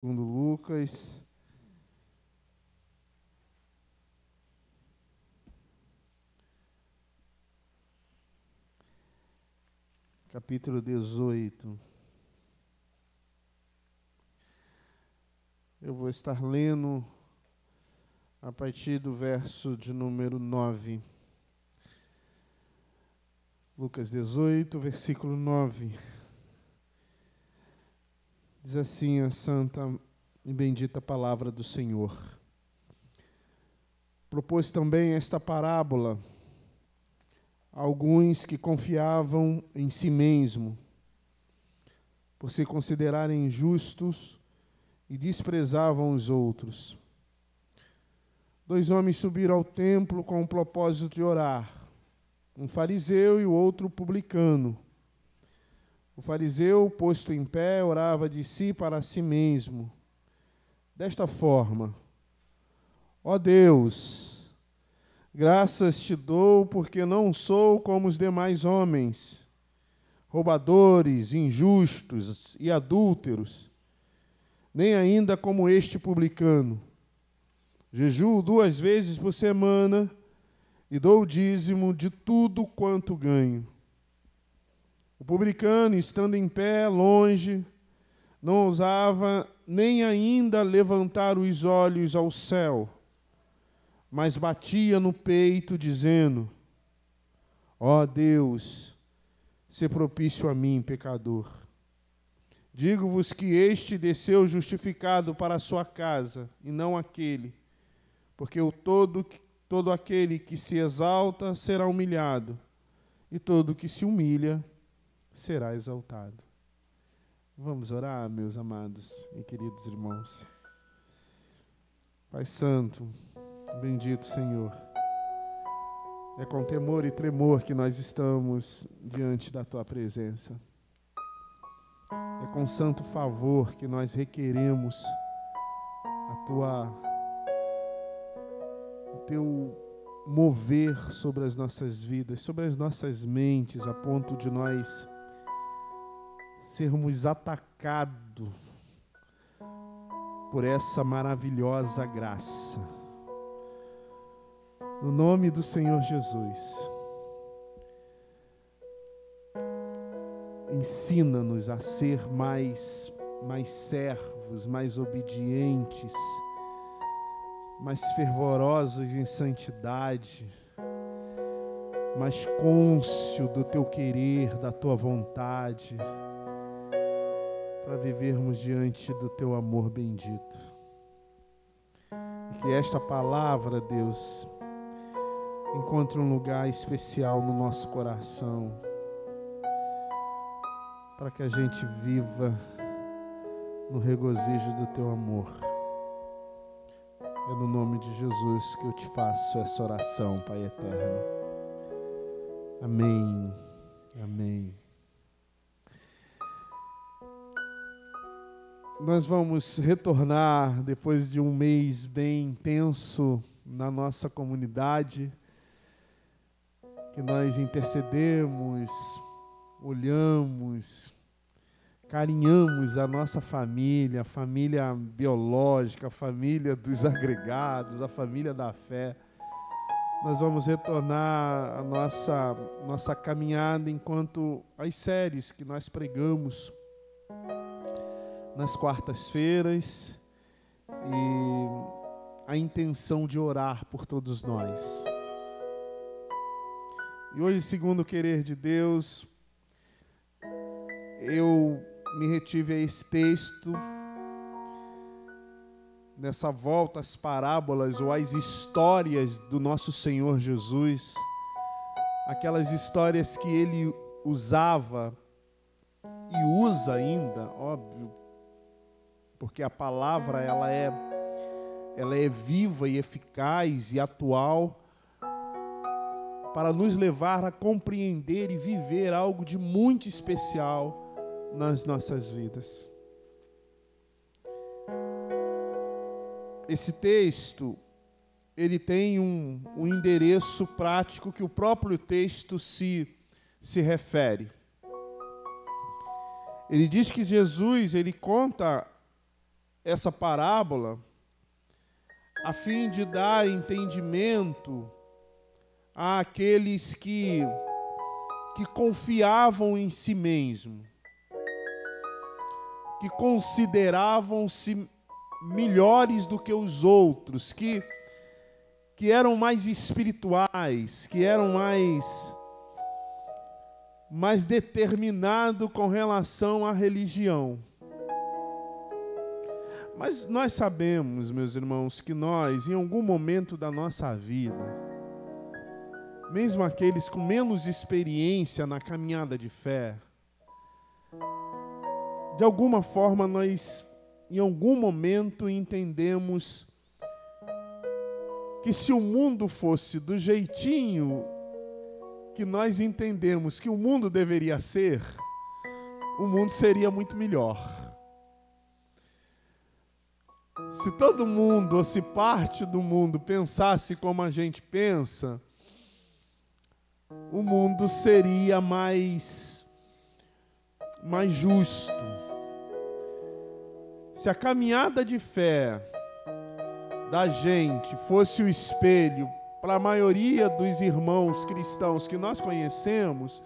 Segundo Lucas, capítulo 18. Eu vou estar lendo a partir do verso de número 9. Lucas 18, versículo 9. Diz assim a santa e bendita palavra do Senhor. Propôs também esta parábola a alguns que confiavam em si mesmo, por se considerarem justos e desprezavam os outros. 2 homens subiram ao templo com o propósito de orar, um fariseu e o outro publicano. O fariseu, posto em pé, orava de si para si mesmo, desta forma: ó Deus, graças te dou porque não sou como os demais homens, roubadores, injustos e adúlteros, nem ainda como este publicano. Jejuo 2 vezes por semana e dou o dízimo de tudo quanto ganho. O publicano, estando em pé, longe, não ousava nem ainda levantar os olhos ao céu, mas batia no peito, dizendo: ó Deus, sê propício a mim, pecador. Digo-vos que este desceu justificado para a sua casa, e não aquele, porque todo aquele que se exalta será humilhado, e todo que se humilha será exaltado. Vamos orar, meus amados e queridos irmãos. Pai Santo, bendito Senhor, é com temor e tremor que nós estamos diante da Tua presença. É com santo favor que nós requeremos o Teu mover sobre as nossas vidas, sobre as nossas mentes, a ponto de nós sermos atacados por essa maravilhosa graça. No nome do Senhor Jesus, ensina-nos a ser mais servos, mais obedientes, mais fervorosos em santidade, mais cônscio do Teu querer, da Tua vontade, para vivermos diante do Teu amor bendito. E que esta palavra, Deus, encontre um lugar especial no nosso coração, para que a gente viva no regozijo do Teu amor. É no nome de Jesus que eu te faço essa oração, Pai eterno. Amém. Amém. Nós vamos retornar depois de um mês bem intenso na nossa comunidade, que nós intercedemos, olhamos, carinhamos a nossa família, a família biológica, a família dos agregados, a família da fé. Nós vamos retornar a nossa caminhada enquanto as séries que nós pregamos nas quartas-feiras e a intenção de orar por todos nós. E hoje, segundo o querer de Deus, eu me retive a esse texto, nessa volta às parábolas ou às histórias do nosso Senhor Jesus, aquelas histórias que Ele usava e usa ainda, óbvio, porque a palavra ela é viva e eficaz e atual para nos levar a compreender e viver algo de muito especial nas nossas vidas. Esse texto, ele tem um endereço prático que o próprio texto se refere. Ele diz que Jesus, ele conta essa parábola a fim de dar entendimento àqueles que confiavam em si mesmo, que consideravam-se melhores do que os outros, que eram mais espirituais, que eram mais determinados com relação à religião. Mas nós sabemos, meus irmãos, que nós, em algum momento da nossa vida, mesmo aqueles com menos experiência na caminhada de fé, de alguma forma nós, em algum momento, entendemos que se o mundo fosse do jeitinho que nós entendemos que o mundo deveria ser, o mundo seria muito melhor. Se todo mundo, ou se parte do mundo, pensasse como a gente pensa, o mundo seria mais justo. Se a caminhada de fé da gente fosse o espelho para a maioria dos irmãos cristãos que nós conhecemos,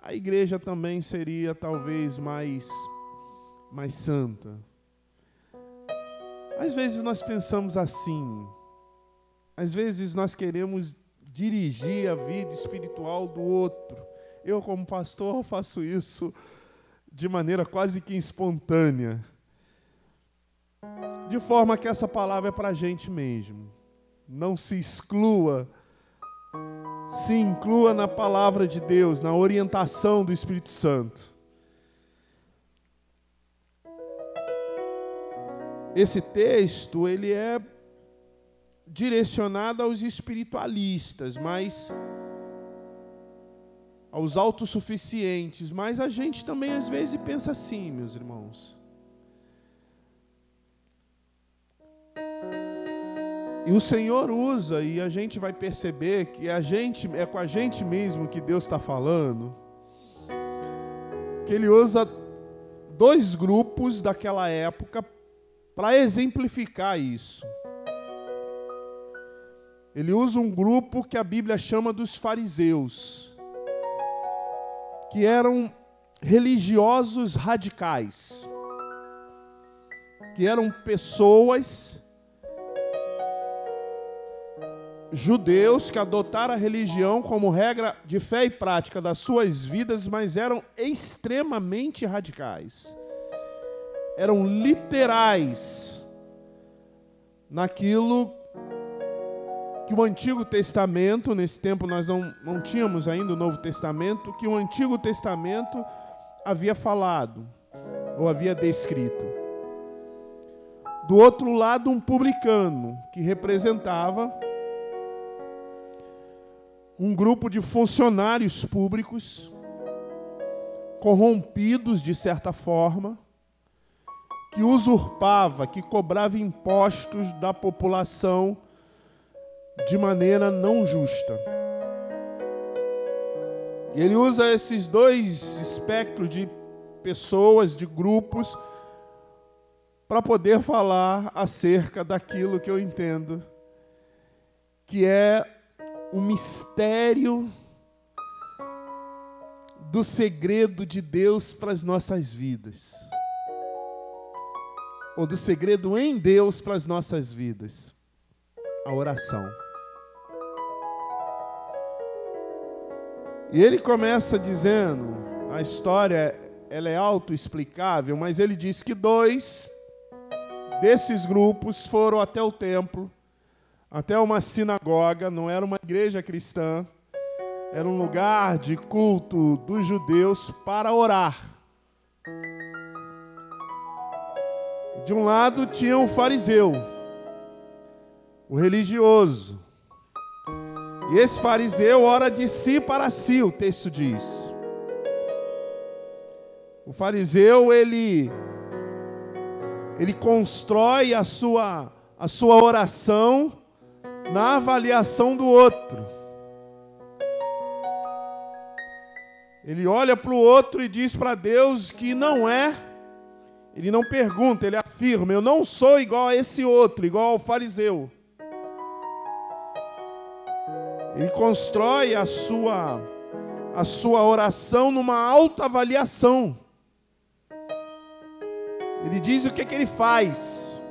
a igreja também seria talvez mais santa. Às vezes nós pensamos assim, às vezes nós queremos dirigir a vida espiritual do outro. Eu, como pastor, faço isso de maneira quase que espontânea, de forma que essa palavra é para a gente mesmo. Não se exclua, se inclua na palavra de Deus, na orientação do Espírito Santo. Esse texto, ele é direcionado aos espiritualistas, mas aos autossuficientes, mas a gente também às vezes pensa assim, meus irmãos. E o Senhor usa, e a gente vai perceber que é com a gente mesmo que Deus está falando, que Ele usa dois grupos daquela época para exemplificar isso. Ele usa um grupo que a Bíblia chama dos fariseus, que eram religiosos radicais, que eram pessoas, judeus, que adotaram a religião como regra de fé e prática das suas vidas, mas eram extremamente radicais. Eram literais naquilo que o Antigo Testamento, nesse tempo nós não tínhamos ainda o Novo Testamento, que o Antigo Testamento havia falado, ou havia descrito. Do outro lado, um publicano, que representava um grupo de funcionários públicos, corrompidos de certa forma, que usurpava, que cobrava impostos da população de maneira não justa. E ele usa esses dois espectros de pessoas, de grupos, para poder falar acerca daquilo que eu entendo que é o mistério do segredo de Deus para as nossas vidas, ou do segredo em Deus para as nossas vidas: a oração. E ele começa dizendo, a história ela é autoexplicável, mas ele diz que dois desses grupos foram até o templo, até uma sinagoga, não era uma igreja cristã, era um lugar de culto dos judeus para orar. De um lado tinha o fariseu, o religioso. E esse fariseu ora de si para si, o texto diz. O fariseu, ele constrói a sua oração na avaliação do outro. Ele olha para o outro e diz para Deus que não é Ele não pergunta, ele afirma: eu não sou igual a esse outro, igual ao fariseu. Ele constrói a sua oração numa autoavaliação. Ele diz o que ele faz.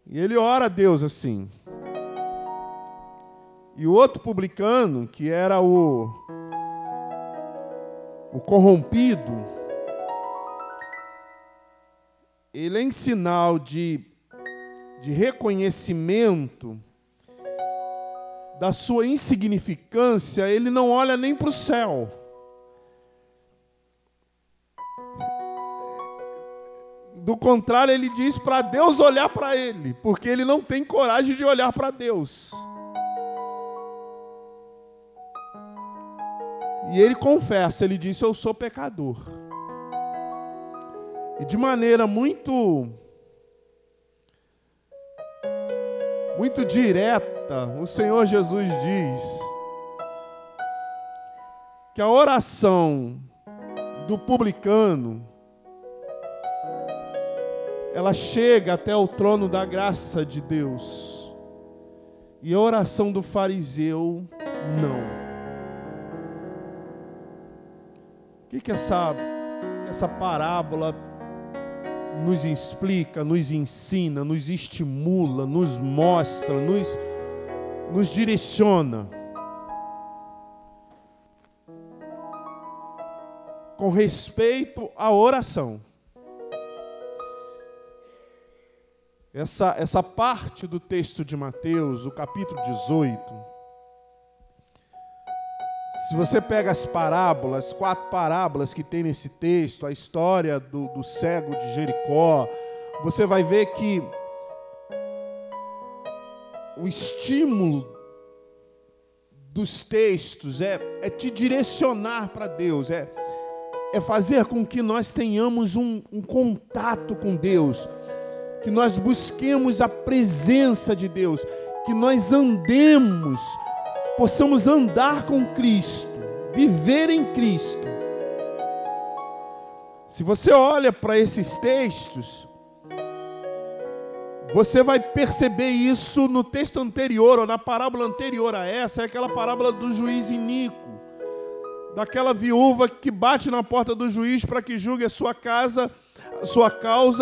E ele ora a Deus assim. E o outro publicano, que era o corrompido, ele, em sinal de reconhecimento da sua insignificância, ele não olha nem para o céu. Do contrário, ele diz para Deus olhar para ele, porque ele não tem coragem de olhar para Deus. E ele confessa, ele disse: eu sou pecador. E de maneira muito direta, o Senhor Jesus diz que a oração do publicano, ela chega até o trono da graça de Deus. E a oração do fariseu, não. O que essa parábola nos explica, nos ensina, nos estimula, nos mostra, nos direciona? Com respeito à oração. Essa parte do texto de Mateus, o capítulo 18, se você pega as parábolas, 4 parábolas que tem nesse texto, a história do cego de Jericó, você vai ver que o estímulo dos textos é te direcionar para Deus, é fazer com que nós tenhamos um contato com Deus, que nós busquemos a presença de Deus, que nós possamos andar com Cristo, viver em Cristo. Se você olha para esses textos, você vai perceber isso no texto anterior, ou na parábola anterior a essa, é aquela parábola do juiz iníquo, daquela viúva que bate na porta do juiz para que julgue a sua causa,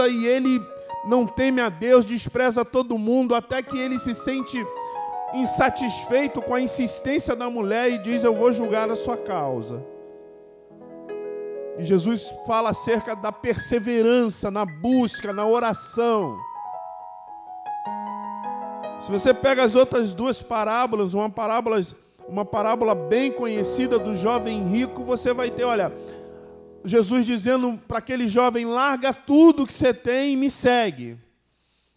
e ele não teme a Deus, despreza todo mundo, até que ele se sente insatisfeito com a insistência da mulher e diz: eu vou julgar a sua causa. E Jesus fala acerca da perseverança na busca, na oração. Se você pega as outras 2 parábolas, uma parábola bem conhecida do jovem rico, você vai ter, olha, Jesus dizendo para aquele jovem: larga tudo que você tem e me segue.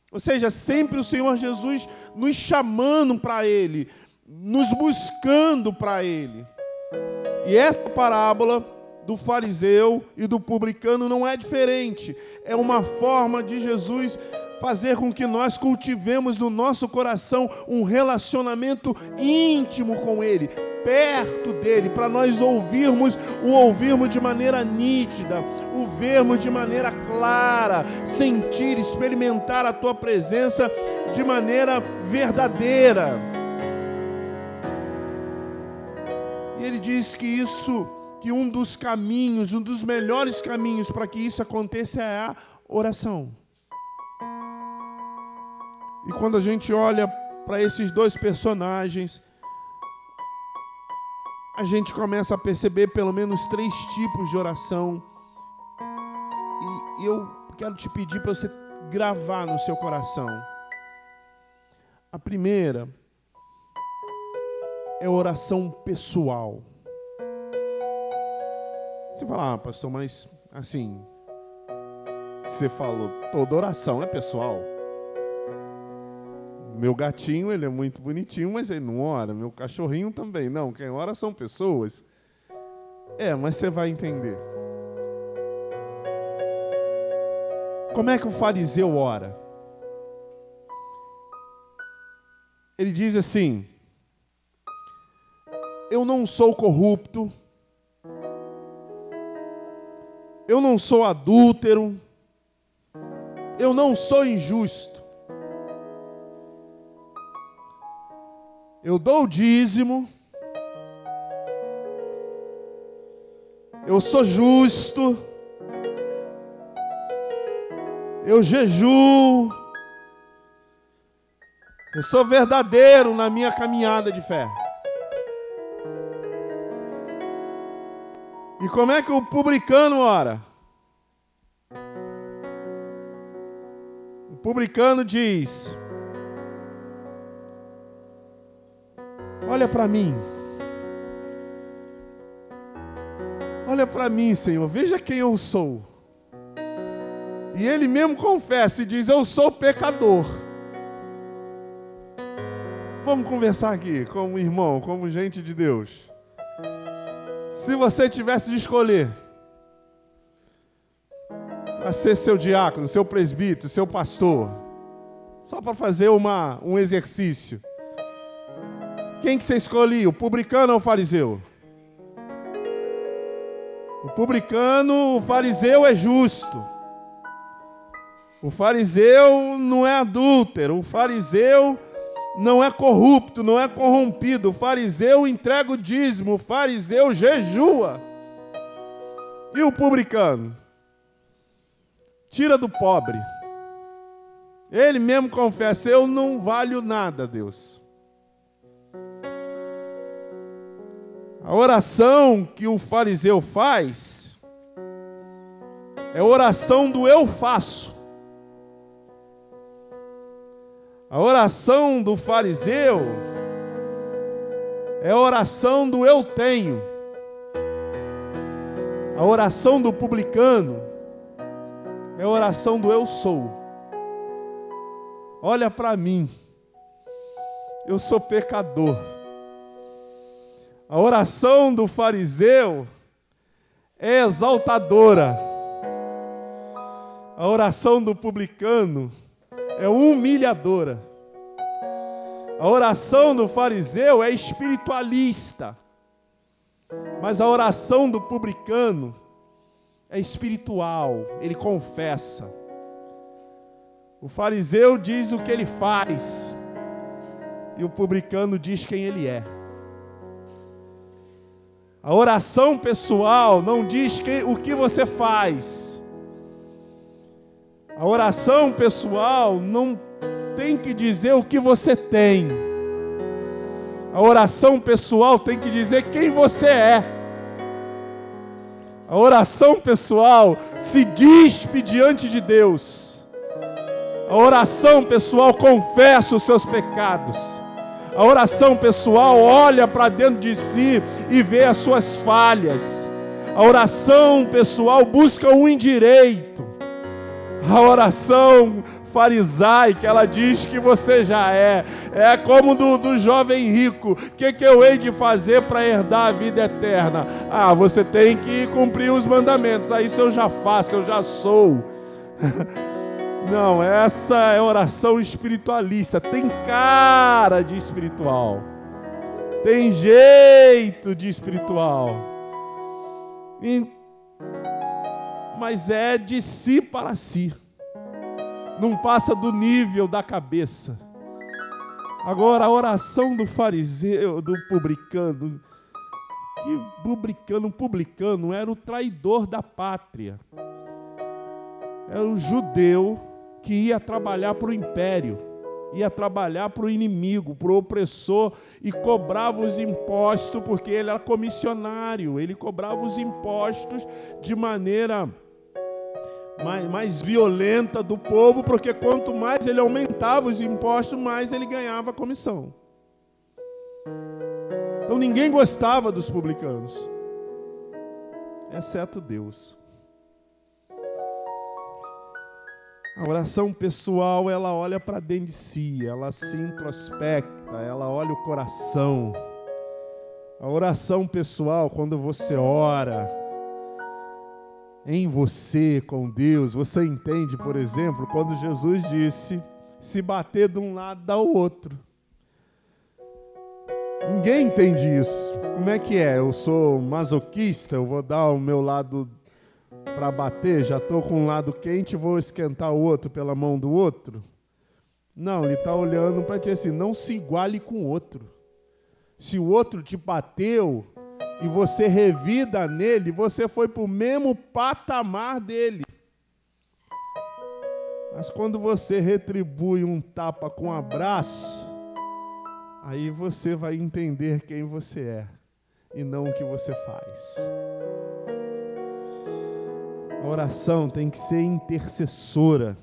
Ou seja, sempre o Senhor Jesus nos chamando para Ele, nos buscando para Ele. E essa parábola do fariseu e do publicano não é diferente. É uma forma de Jesus fazer com que nós cultivemos no nosso coração um relacionamento íntimo com Ele, perto dEle, para nós ouvirmos de maneira nítida, o vermos de maneira clara, sentir, experimentar a Tua presença de maneira verdadeira. E Ele diz que um dos caminhos, um dos melhores caminhos para que isso aconteça é a oração. E quando a gente olha para esses 2 personagens, a gente começa a perceber pelo menos 3 tipos de oração. E eu quero te pedir para você gravar no seu coração. A primeira é oração pessoal. Você fala: pastor, mas assim, você falou, toda oração é pessoal. Meu gatinho, ele é muito bonitinho, mas ele não ora. Meu cachorrinho também. Não, quem ora são pessoas. Mas você vai entender. Como é que o fariseu ora? Ele diz assim: eu não sou corrupto, eu não sou adúltero, eu não sou injusto. Eu dou o dízimo, eu sou justo, eu jejuo, eu sou verdadeiro na minha caminhada de fé. E como é que o publicano ora? O publicano diz: olha para mim. Olha para mim, Senhor, veja quem eu sou. E ele mesmo confessa e diz: eu sou pecador. Vamos conversar aqui como irmão, como gente de Deus. Se você tivesse de escolher para ser seu diácono, seu presbítero, seu pastor, só para fazer um exercício, quem que você escolhia, o publicano ou o fariseu? O publicano, o fariseu é justo. O fariseu não é adúltero, o fariseu não é corrupto, não é corrompido. O fariseu entrega o dízimo, o fariseu jejua. E o publicano? Tira do pobre. Ele mesmo confessa: eu não valho nada, Deus. A oração que o fariseu faz é a oração do eu faço. A oração do fariseu é a oração do eu tenho. A oração do publicano é a oração do eu sou. Olha para mim, eu sou pecador. A oração do fariseu é exaltadora. A oração do publicano é humilhadora. A oração do fariseu é espiritualista. Mas a oração do publicano é espiritual. Ele confessa. O fariseu diz o que ele faz. E o publicano diz quem ele é. A oração pessoal não diz o que você faz. A oração pessoal não tem que dizer o que você tem. A oração pessoal tem que dizer quem você é. A oração pessoal se dispe diante de Deus. A oração pessoal confessa os seus pecados. A oração pessoal olha para dentro de si e vê as suas falhas. A oração pessoal busca o indireito. A oração farisaica, ela diz que você já é. É como do jovem rico. O que eu hei de fazer para herdar a vida eterna? Ah, você tem que cumprir os mandamentos. Ah, isso eu já faço, eu já sou. Não, essa é oração espiritualista. Tem cara de espiritual. Tem jeito de espiritual. Mas é de si para si. Não passa do nível da cabeça. Agora, a oração do fariseu, do publicano. Que publicano era o traidor da pátria. Era o judeu que ia trabalhar para o império. Ia trabalhar para o inimigo, para o opressor, e cobrava os impostos, porque ele era comissionário. Ele cobrava os impostos de maneira mais violenta do povo, porque quanto mais ele aumentava os impostos, mais ele ganhava a comissão. Então ninguém gostava dos publicanos, exceto Deus. A oração pessoal, ela olha para dentro de si, ela se introspecta, ela olha o coração. A oração pessoal, quando você ora em você, com Deus, você entende, por exemplo, quando Jesus disse: se bater de um lado, dá o outro. Ninguém entende isso. Como é que é? Eu sou masoquista, eu vou dar o meu lado para bater, já estou com um lado quente, vou esquentar o outro pela mão do outro. Não, ele está olhando para ti assim, não se iguale com o outro. Se o outro te bateu e você revida nele, você foi para o mesmo patamar dele. Mas quando você retribui um tapa com um abraço, aí você vai entender quem você é e não o que você faz. A oração tem que ser intercessora.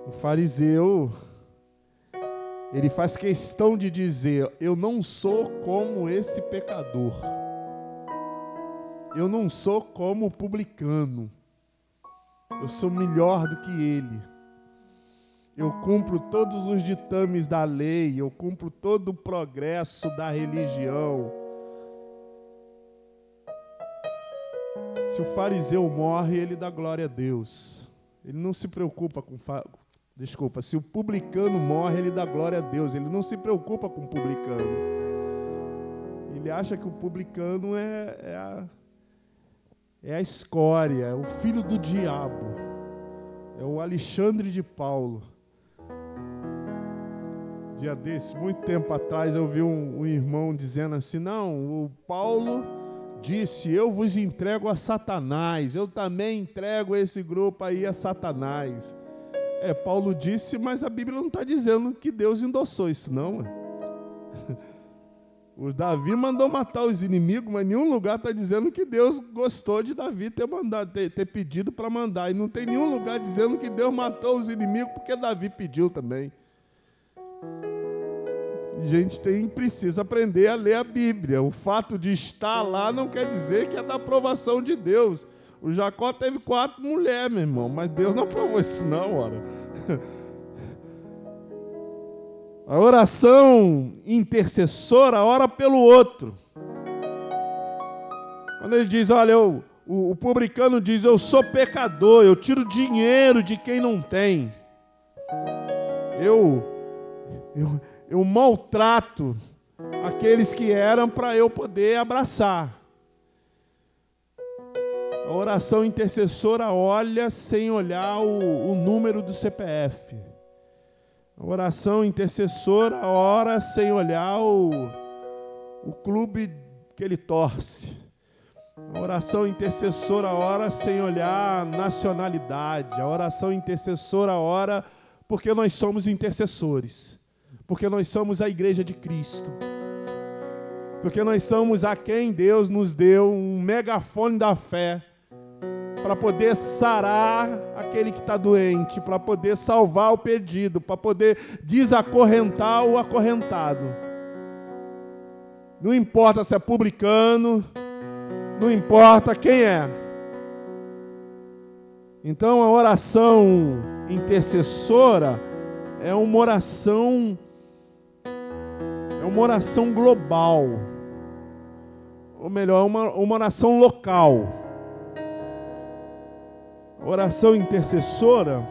O fariseu, ele faz questão de dizer, eu não sou como esse pecador. Eu não sou como o publicano. Eu sou melhor do que ele. Eu cumpro todos os ditames da lei, eu cumpro todo o progresso da religião. Se o fariseu morre, ele dá glória a Deus. Ele não se preocupa com... se o publicano morre, ele dá glória a Deus. Ele não se preocupa com o publicano. Ele acha que o publicano é a escória, é o filho do diabo. É o Alexandre de Paulo. Dia desse, muito tempo atrás, eu vi um irmão dizendo assim, não, o Paulo disse, eu vos entrego a Satanás, eu também entrego esse grupo aí a Satanás. Paulo disse, mas a Bíblia não está dizendo que Deus endossou isso, não. O Davi mandou matar os inimigos, mas em nenhum lugar está dizendo que Deus gostou de Davi ter pedido para mandar. E não tem nenhum lugar dizendo que Deus matou os inimigos porque Davi pediu também. A gente precisa aprender a ler a Bíblia. O fato de estar lá não quer dizer que é da aprovação de Deus. O Jacó teve 4 mulheres, meu irmão, mas Deus não aprovou isso não, ora. A oração intercessora ora pelo outro. Quando ele diz, olha, o publicano diz, eu sou pecador, eu tiro dinheiro de quem não tem. Eu maltrato aqueles que eram para eu poder abraçar. A oração intercessora olha sem olhar o número do CPF. A oração intercessora ora sem olhar o clube que ele torce. A oração intercessora ora sem olhar a nacionalidade. A oração intercessora ora porque nós somos intercessores. Porque nós somos a igreja de Cristo. Porque nós somos a quem Deus nos deu um megafone da fé para poder sarar aquele que está doente, para poder salvar o perdido, para poder desacorrentar o acorrentado. Não importa se é publicano, não importa quem é. Então a oração intercessora é uma oração global, ou melhor, uma oração local. A oração intercessora,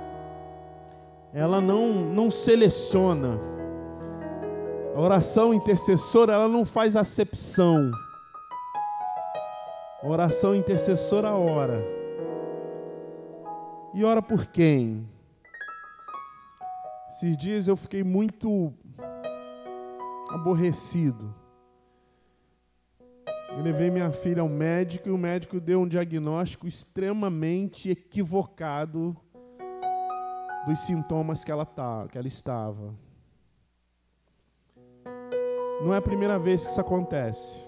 ela não seleciona. A oração intercessora, ela não faz acepção. A oração intercessora ora. E ora por quem? Esses dias eu fiquei muito aborrecido. Eu levei minha filha ao médico e o médico deu um diagnóstico extremamente equivocado dos sintomas que ela estava. Não é a primeira vez que isso acontece.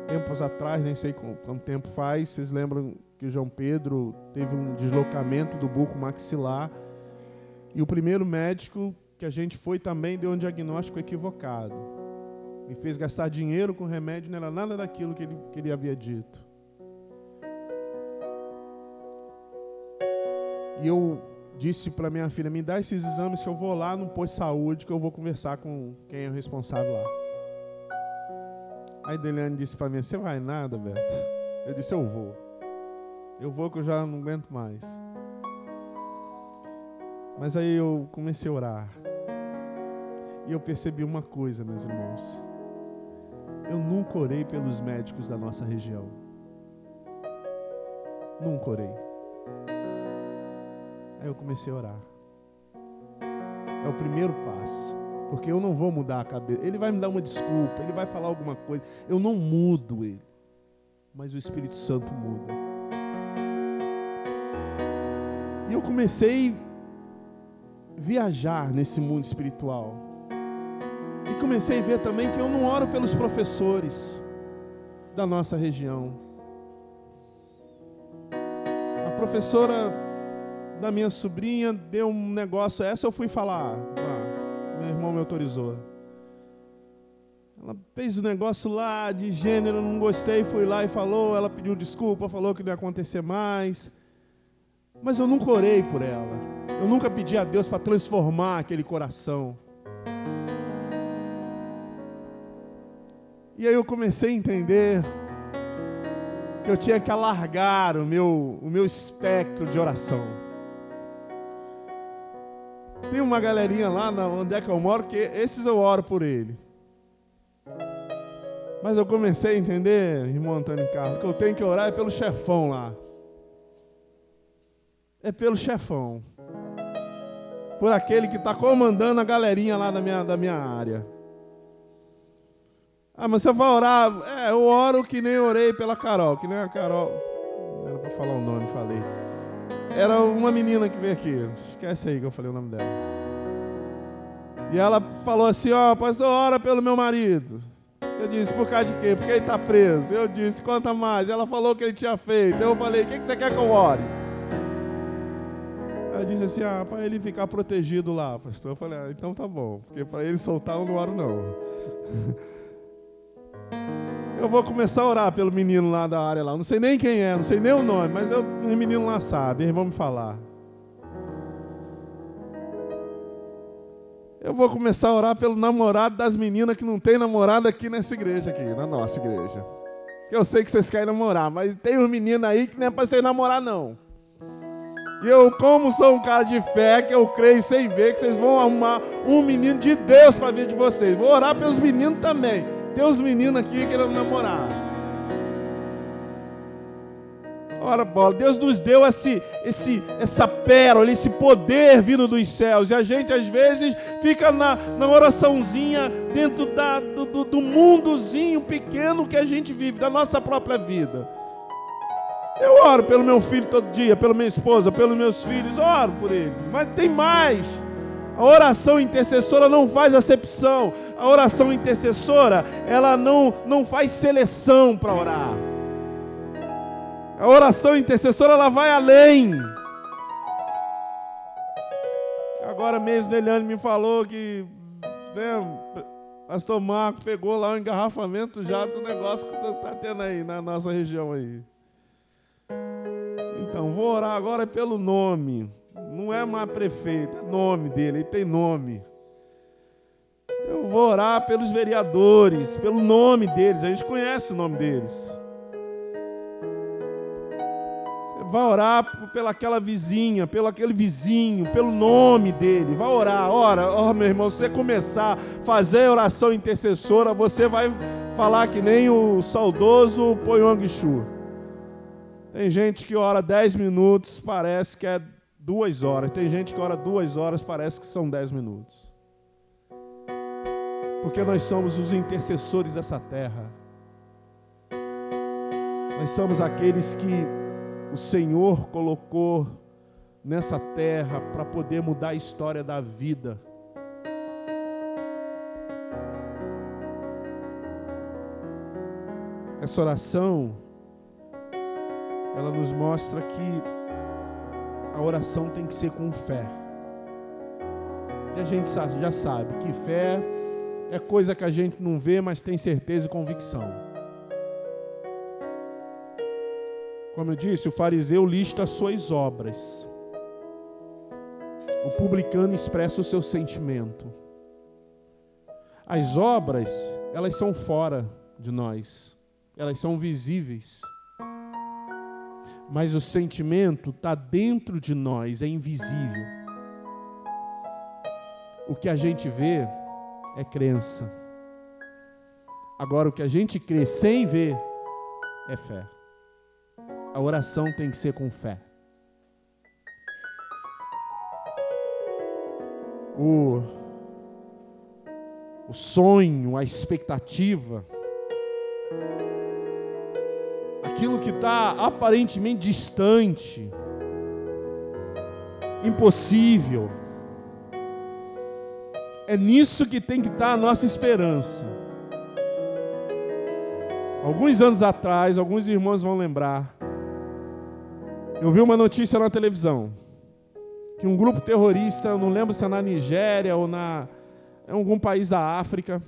Tempos atrás, nem sei quanto tempo faz, vocês lembram que o João Pedro teve um deslocamento do bulbo maxilar e o primeiro médico que a gente foi também deu um diagnóstico equivocado. Me fez gastar dinheiro com remédio, não era nada daquilo que ele havia dito. E eu disse para minha filha, me dá esses exames que eu vou lá no posto de saúde, que eu vou conversar com quem é o responsável lá. Aí Deliane disse para mim, você vai nada, Beto? Eu disse, eu vou. Eu vou que eu já não aguento mais. Mas aí eu comecei a orar. E eu percebi uma coisa, meus irmãos. eu nunca orei pelos médicos da nossa região. Nunca orei. Aí eu comecei a orar. É o primeiro passo. Porque eu não vou mudar a cabeça. Ele vai me dar uma desculpa, ele vai falar alguma coisa. Eu não mudo ele. Mas o Espírito Santo muda. E eu comecei a viajar nesse mundo espiritual. E comecei a ver também que eu não oro pelos professores da nossa região. A professora da minha sobrinha deu um negócio, essa eu fui falar. Meu irmão me autorizou. Ela fez o negócio lá de gênero, eu não gostei, fui lá e falou, ela pediu desculpa, falou que não ia acontecer mais. Mas eu nunca orei por ela. Eu nunca pedi a Deus para transformar aquele coração. E aí eu comecei a entender que eu tinha que alargar o meu espectro de oração. Tem uma galerinha lá onde é que eu moro, que esses eu oro por ele. Mas eu comecei a entender, irmão Antônio Carlos, que eu tenho que orar é pelo chefão lá. É pelo chefão. Por aquele que está comandando a galerinha lá da minha área. Ah, mas você vai orar? Eu oro que nem orei pela Carol. Que nem a Carol... Não era para falar o nome, falei. Era uma menina que veio aqui. Esquece aí que eu falei o nome dela. E ela falou assim, pastor, ora pelo meu marido. Eu disse, por causa de quê? Porque ele está preso. Eu disse, conta mais. Ela falou que ele tinha feito. Eu falei, o que você quer que eu ore? Ela disse assim, para ele ficar protegido lá, pastor. Eu falei, então tá bom. Porque para ele soltar eu não oro não. Eu vou começar a orar pelo menino lá da área lá. Não sei nem quem é, não sei nem o nome, mas o menino lá sabe, eles vão me falar. Eu vou começar a orar pelo namorado das meninas que não tem namorado aqui nessa igreja aqui, na nossa igreja. Eu sei que vocês querem namorar, mas tem uns meninos aí que não é para vocês namorar não. E eu, como sou um cara de fé, que eu creio sem ver, que vocês vão arrumar um menino de Deus para a vida de vocês. Vou orar pelos meninos também. Tem uns meninos aqui querendo namorar. Ora, bola, Deus nos deu essa pérola, esse poder vindo dos céus. E a gente, às vezes, fica na oraçãozinha dentro do mundozinho pequeno que a gente vive, da nossa própria vida. Eu oro pelo meu filho todo dia, pela minha esposa, pelos meus filhos, oro por ele. Mas tem mais. A oração intercessora não faz acepção. A oração intercessora, ela não faz seleção para orar. A oração intercessora, ela vai além. Agora mesmo, Eliane me falou que pastor Marco pegou lá um engarrafamento já do negócio que está tendo aí na nossa região aí. Então, vou orar agora pelo nome. Não é mais prefeito, é nome dele, ele tem nome. Eu vou orar pelos vereadores, pelo nome deles, a gente conhece o nome deles. Você vai orar pelaquela vizinha, pelo aquele vizinho, pelo nome dele. Vai orar, ora, meu irmão, se você começar a fazer oração intercessora, você vai falar que nem o saudoso Poyong Shu. Tem gente que ora 10 minutos, parece que é 2 horas. Tem gente que ora 2 horas, parece que são 10 minutos. Porque nós somos os intercessores dessa terra. Nós somos aqueles que o Senhor colocou nessa terra para poder mudar a história da vida. Essa oração, ela nos mostra que a oração tem que ser com fé. E a gente já sabe que fé é coisa que a gente não vê, mas tem certeza e convicção. Como eu disse, o fariseu lista as suas obras. O publicano expressa o seu sentimento. As obras, elas são fora de nós. Elas são visíveis. Mas o sentimento está dentro de nós, é invisível. O que a gente vê é crença. Agora, o que a gente crê sem ver é fé. A oração tem que ser com fé. O sonho, a expectativa, aquilo que está aparentemente distante, impossível, é nisso que tem que estar a nossa esperança. Alguns anos atrás, alguns irmãos vão lembrar, eu vi uma notícia na televisão, que um grupo terrorista, eu não lembro se é na Nigéria ou em algum país da África,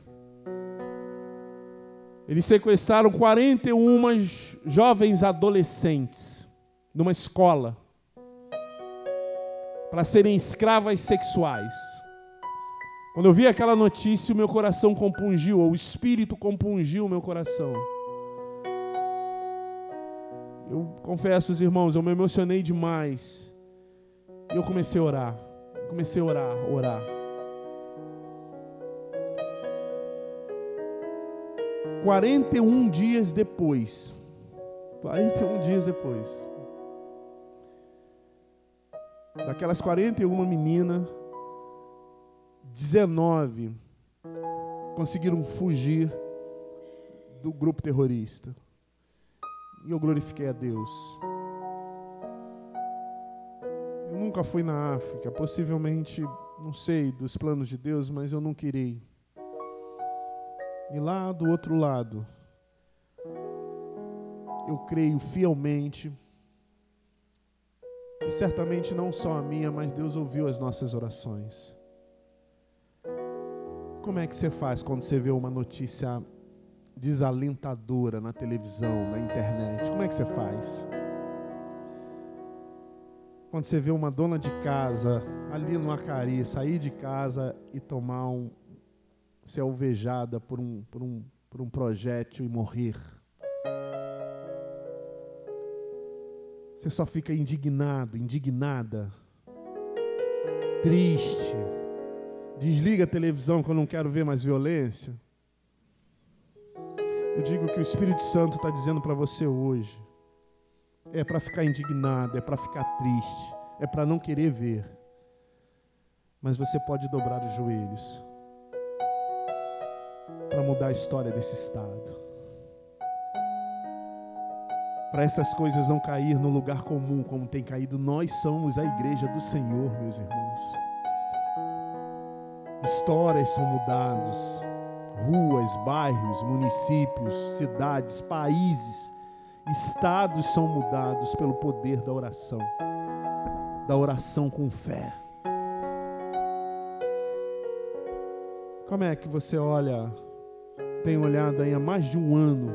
eles sequestraram 41 jovens adolescentes numa escola para serem escravas sexuais. Quando eu vi aquela notícia, o meu coração compungiu, ou o Espírito compungiu o meu coração. Eu confesso, irmãos, eu me emocionei demais. E eu comecei a orar. Orar. 41 dias depois, daquelas 41 meninas, 19 conseguiram fugir do grupo terrorista. E eu glorifiquei a Deus. Eu nunca fui na África, possivelmente, não sei dos planos de Deus, mas eu nunca irei. E lá do outro lado, eu creio fielmente que certamente não só a minha, mas Deus ouviu as nossas orações. Como é que você faz quando você vê uma notícia desalentadora na televisão, na internet? Como é que você faz? Quando você vê uma dona de casa ali no Acari sair de casa e tomar ser alvejada por um projétil e morrer. Você só fica indignada, triste. Desliga a televisão quando não quero ver mais violência. Eu digo que o Espírito Santo está dizendo para você hoje. É para ficar indignado, é para ficar triste, é para não querer ver. Mas você pode dobrar os joelhos para mudar a história desse estado. Para essas coisas não cair no lugar comum como tem caído. Nós somos a igreja do Senhor, meus irmãos. Histórias são mudadas, ruas, bairros, municípios, cidades, países, estados são mudados pelo poder da oração com fé. Como é que você tem olhado aí há mais de um ano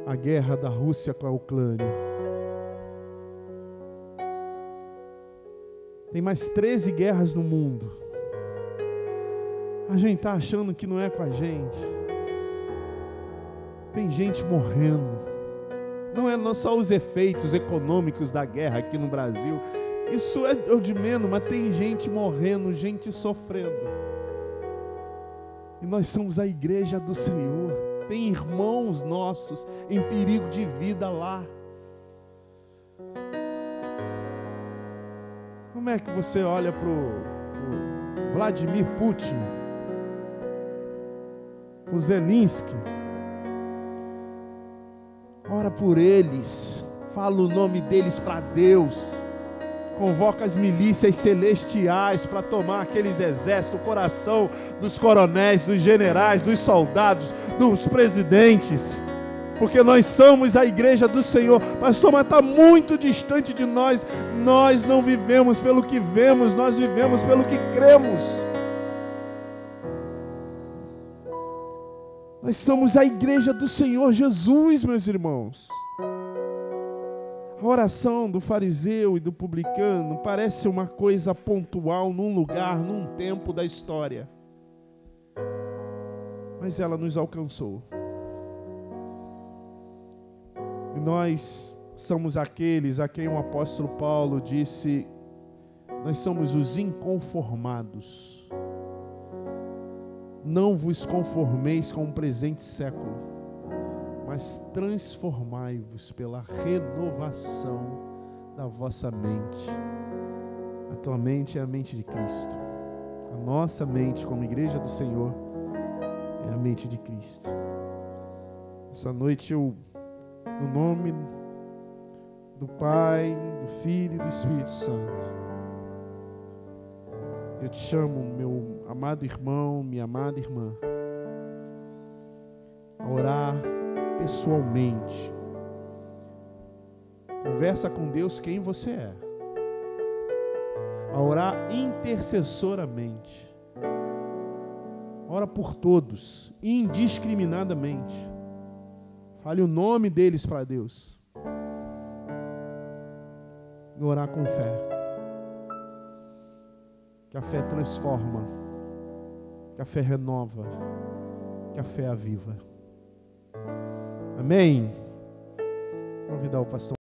a guerra da Rússia com a Ucrânia? Tem mais 13 guerras no mundo. A gente está achando que não é com a gente. Tem gente morrendo. Não é só os efeitos econômicos da guerra aqui no Brasil. Isso é o de menos, mas tem gente morrendo, gente sofrendo. E nós somos a igreja do Senhor. Tem irmãos nossos em perigo de vida lá. Como é que você olha para o Vladimir Putin, o Zelensky? Ora por eles, fala o nome deles para Deus, convoca as milícias celestiais para tomar aqueles exércitos, o coração dos coronéis, dos generais, dos soldados, dos presidentes, porque nós somos a igreja do Senhor. Pastor, mas está muito distante de nós. Nós não vivemos pelo que vemos, nós vivemos pelo que cremos. Nós somos a igreja do Senhor Jesus, meus irmãos. A oração do fariseu e do publicano parece uma coisa pontual num lugar, num tempo da história. Mas ela nos alcançou. E nós somos aqueles a quem o apóstolo Paulo disse: nós somos os inconformados. Não vos conformeis com o presente século, mas transformai-vos pela renovação da vossa mente. A tua mente é a mente de Cristo. A nossa mente, como igreja do Senhor, é a mente de Cristo. Essa noite eu, no nome do Pai, do Filho e do Espírito Santo, eu te chamo, meu amado irmão, minha amada irmã, a orar pessoalmente. Conversa com Deus quem você é. A orar intercessoramente. Ora por todos, indiscriminadamente. Fale o nome deles para Deus. E orar com fé. Que a fé transforma, que a fé renova, que a fé aviva. Amém? Vou convidar o pastor.